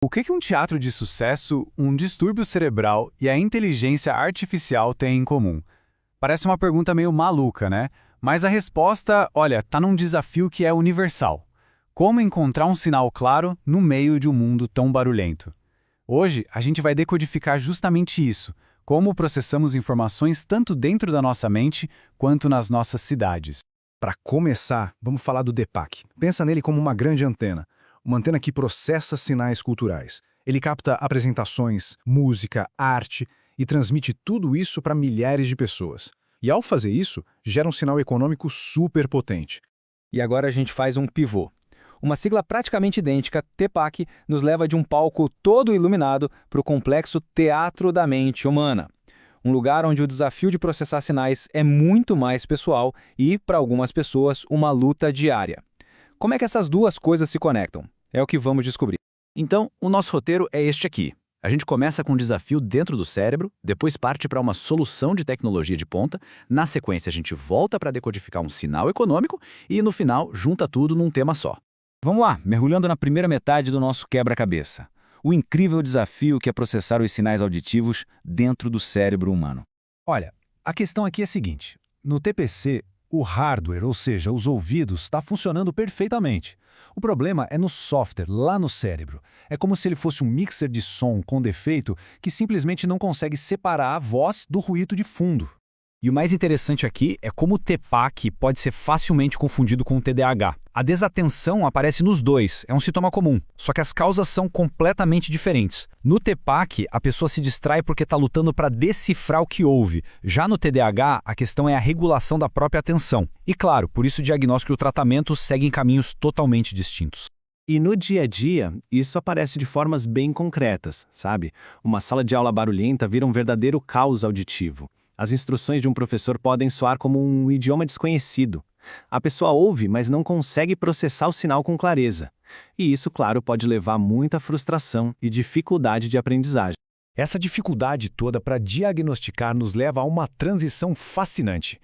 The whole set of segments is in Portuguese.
O que um teatro de sucesso, um distúrbio cerebral e a inteligência artificial têm em comum? Parece uma pergunta meio maluca, né? Mas a resposta, olha, tá num desafio que é universal. Como encontrar um sinal claro no meio de um mundo tão barulhento? Hoje, a gente vai decodificar justamente isso, como processamos informações tanto dentro da nossa mente quanto nas nossas cidades. Para começar, vamos falar do DEPAC. Pensa nele como uma grande antena. Uma antena que processa sinais culturais. Ele capta apresentações, música, arte e transmite tudo isso para milhares de pessoas. E ao fazer isso, gera um sinal econômico super potente. E agora a gente faz um pivô. Uma sigla praticamente idêntica, TEPAC, nos leva de um palco todo iluminado para o complexo Teatro da Mente Humana. Um lugar onde o desafio de processar sinais é muito mais pessoal e, para algumas pessoas, uma luta diária. Como é que essas duas coisas se conectam? É o que vamos descobrir. Então, o nosso roteiro é este aqui. A gente começa com um desafio dentro do cérebro, depois parte para uma solução de tecnologia de ponta, na sequência a gente volta para decodificar um sinal econômico e, no final, junta tudo num tema só. Vamos lá, mergulhando na primeira metade do nosso quebra-cabeça. O incrível desafio que é processar os sinais auditivos dentro do cérebro humano. Olha, a questão aqui é a seguinte. No TPC, o hardware, ou seja, os ouvidos, está funcionando perfeitamente. O problema é no software, lá no cérebro. É como se ele fosse um mixer de som com defeito que simplesmente não consegue separar a voz do ruído de fundo. E o mais interessante aqui é como o TEPAC pode ser facilmente confundido com o TDAH. A desatenção aparece nos dois, é um sintoma comum, só que as causas são completamente diferentes. No TEPAC, a pessoa se distrai porque está lutando para decifrar o que ouve. Já no TDAH, a questão é a regulação da própria atenção. E claro, por isso o diagnóstico e o tratamento seguem caminhos totalmente distintos. E no dia a dia, isso aparece de formas bem concretas, sabe? Uma sala de aula barulhenta vira um verdadeiro caos auditivo. As instruções de um professor podem soar como um idioma desconhecido. A pessoa ouve, mas não consegue processar o sinal com clareza. E isso, claro, pode levar a muita frustração e dificuldade de aprendizagem. Essa dificuldade toda para diagnosticar nos leva a uma transição fascinante.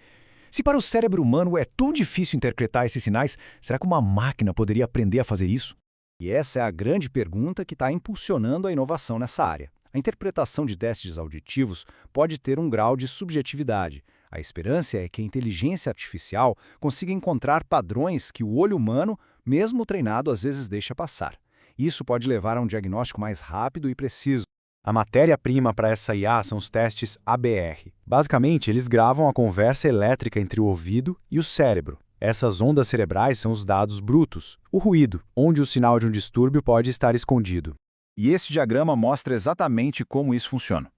Se para o cérebro humano é tão difícil interpretar esses sinais, será que uma máquina poderia aprender a fazer isso? E essa é a grande pergunta que está impulsionando a inovação nessa área. A interpretação de testes auditivos pode ter um grau de subjetividade. A esperança é que a inteligência artificial consiga encontrar padrões que o olho humano, mesmo treinado, às vezes deixa passar. Isso pode levar a um diagnóstico mais rápido e preciso. A matéria-prima para essa IA são os testes ABR. Basicamente, eles gravam a conversa elétrica entre o ouvido e o cérebro. Essas ondas cerebrais são os dados brutos, o ruído, onde o sinal de um distúrbio pode estar escondido. E esse diagrama mostra exatamente como isso funciona.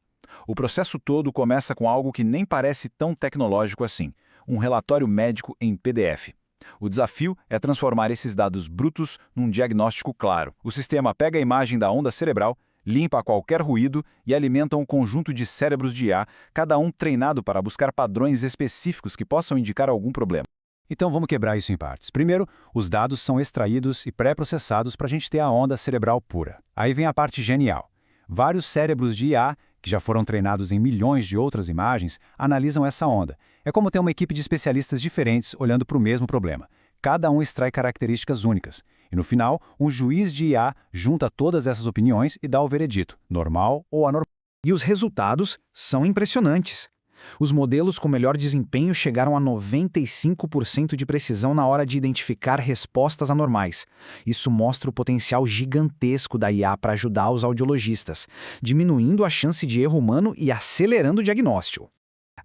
O processo todo começa com algo que nem parece tão tecnológico assim, um relatório médico em PDF. O desafio é transformar esses dados brutos num diagnóstico claro. O sistema pega a imagem da onda cerebral, limpa qualquer ruído e alimenta um conjunto de cérebros de IA, cada um treinado para buscar padrões específicos que possam indicar algum problema. Então vamos quebrar isso em partes. Primeiro, os dados são extraídos e pré-processados para a gente ter a onda cerebral pura. Aí vem a parte genial. Vários cérebros de IA, que já foram treinados em milhões de outras imagens, analisam essa onda. É como ter uma equipe de especialistas diferentes olhando para o mesmo problema. Cada um extrai características únicas. E no final, um juiz de IA junta todas essas opiniões e dá o veredito, normal ou anormal. E os resultados são impressionantes. Os modelos com melhor desempenho chegaram a 95% de precisão na hora de identificar respostas anormais. Isso mostra o potencial gigantesco da IA para ajudar os audiologistas, diminuindo a chance de erro humano e acelerando o diagnóstico.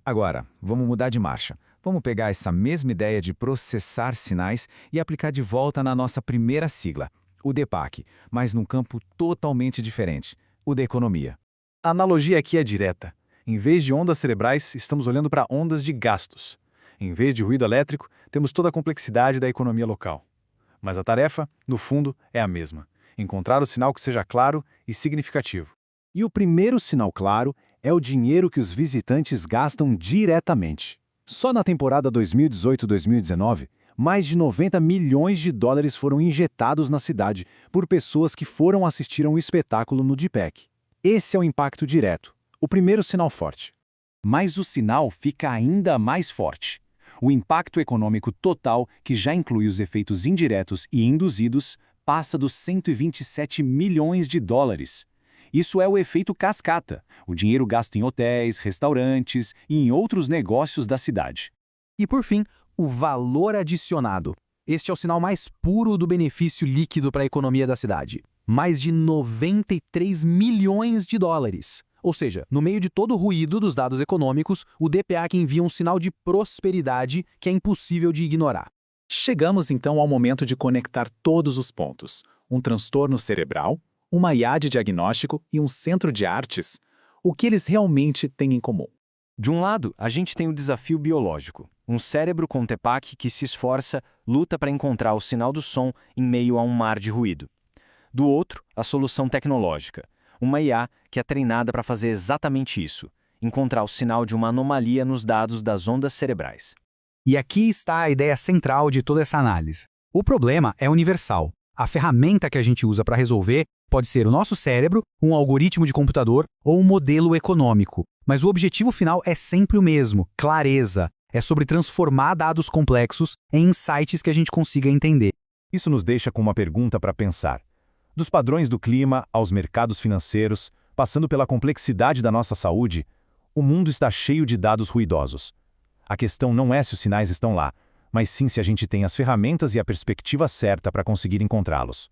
Agora, vamos mudar de marcha. Vamos pegar essa mesma ideia de processar sinais e aplicar de volta na nossa primeira sigla, o DEPAC, mas num campo totalmente diferente, o da economia. A analogia aqui é direta. Em vez de ondas cerebrais, estamos olhando para ondas de gastos. Em vez de ruído elétrico, temos toda a complexidade da economia local. Mas a tarefa, no fundo, é a mesma. Encontrar o sinal que seja claro e significativo. E o primeiro sinal claro é o dinheiro que os visitantes gastam diretamente. Só na temporada 2018-2019, mais de 90 milhões de dólares foram injetados na cidade por pessoas que foram assistir a um espetáculo no DPEC. Esse é o impacto direto. O primeiro sinal forte. Mas o sinal fica ainda mais forte. O impacto econômico total, que já inclui os efeitos indiretos e induzidos, passa dos 127 milhões de dólares. Isso é o efeito cascata, o dinheiro gasto em hotéis, restaurantes e em outros negócios da cidade. E por fim, o valor adicionado. Este é o sinal mais puro do benefício líquido para a economia da cidade. Mais de 93 milhões de dólares. Ou seja, no meio de todo o ruído dos dados econômicos, o DPAC envia um sinal de prosperidade que é impossível de ignorar. Chegamos então ao momento de conectar todos os pontos. Um transtorno cerebral, uma IA de diagnóstico e um centro de artes. O que eles realmente têm em comum? De um lado, a gente tem o desafio biológico. Um cérebro com TPAC que se esforça, luta para encontrar o sinal do som em meio a um mar de ruído. Do outro, a solução tecnológica. Uma IA que é treinada para fazer exatamente isso, encontrar o sinal de uma anomalia nos dados das ondas cerebrais. E aqui está a ideia central de toda essa análise. O problema é universal. A ferramenta que a gente usa para resolver pode ser o nosso cérebro, um algoritmo de computador ou um modelo econômico. Mas o objetivo final é sempre o mesmo, clareza. É sobre transformar dados complexos em insights que a gente consiga entender. Isso nos deixa com uma pergunta para pensar. Dos padrões do clima aos mercados financeiros, passando pela complexidade da nossa saúde, o mundo está cheio de dados ruidosos. A questão não é se os sinais estão lá, mas sim se a gente tem as ferramentas e a perspectiva certa para conseguir encontrá-los.